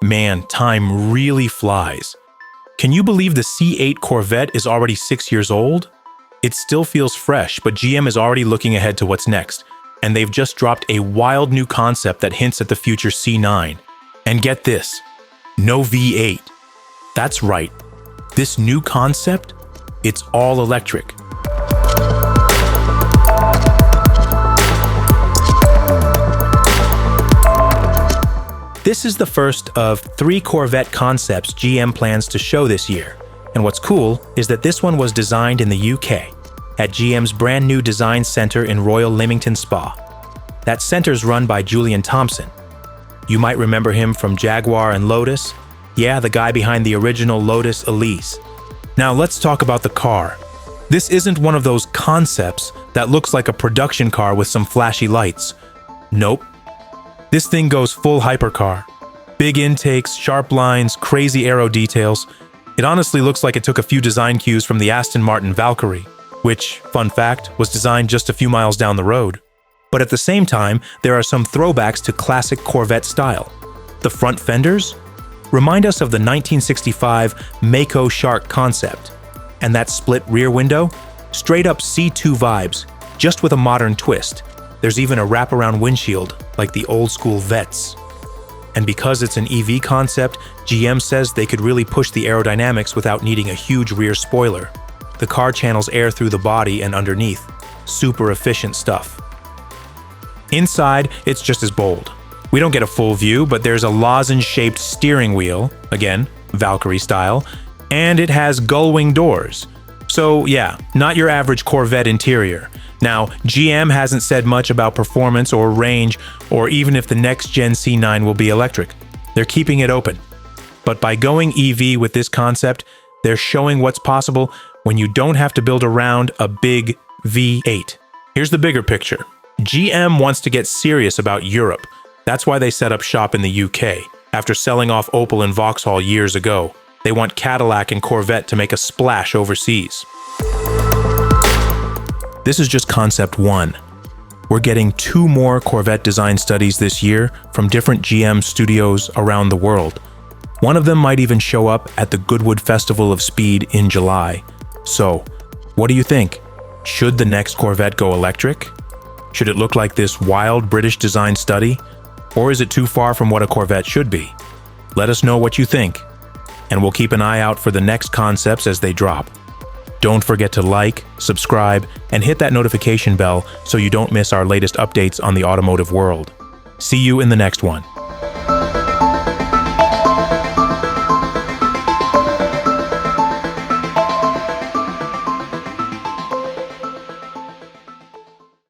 Man, time really flies. Can you believe the C8 Corvette is already 6 years old? It still feels fresh, but GM is already looking ahead to what's next, and they've just dropped a wild new concept that hints at the future C9. And get this, no V8. That's right, this new concept, it's all electric. This is the first of 3 Corvette concepts GM plans to show this year. And what's cool is that this one was designed in the UK, at GM's brand new design center in Royal Leamington Spa. That center's run by Julian Thomson. You might remember him from Jaguar and Lotus. Yeah, the guy behind the original Lotus Elise. Now let's talk about the car. This isn't one of those concepts that looks like a production car with some flashy lights. Nope. This thing goes full hypercar. Big intakes, sharp lines, crazy aero details. It honestly looks like it took a few design cues from the Aston Martin Valkyrie, which, fun fact, was designed just a few miles down the road. But at the same time, there are some throwbacks to classic Corvette style. The front fenders remind us of the 1965 Mako Shark concept. And that split rear window? Straight up C2 vibes, just with a modern twist. There's even a wraparound windshield, like the old school Vettes. And because it's an EV concept, GM says they could really push the aerodynamics without needing a huge rear spoiler. The car channels air through the body and underneath. Super efficient stuff. Inside, it's just as bold. We don't get a full view, but there's a lozenge-shaped steering wheel, again, Valkyrie-style, and it has gullwing doors. So yeah, not your average Corvette interior. Now, GM hasn't said much about performance or range, or even if the next-gen C9 will be electric. They're keeping it open. But by going EV with this concept, they're showing what's possible when you don't have to build around a big V8. Here's the bigger picture. GM wants to get serious about Europe. That's why they set up shop in the UK. After selling off Opel and Vauxhall years ago, they want Cadillac and Corvette to make a splash overseas. This is just concept 1. We're getting 2 more Corvette design studies this year from different GM studios around the world. One of them might even show up at the Goodwood Festival of Speed in July. So, what do you think? Should the next Corvette go electric? Should it look like this wild British design study? Or is it too far from what a Corvette should be? Let us know what you think, and we'll keep an eye out for the next concepts as they drop. Don't forget to like, subscribe, and hit that notification bell so you don't miss our latest updates on the automotive world. See you in the next one.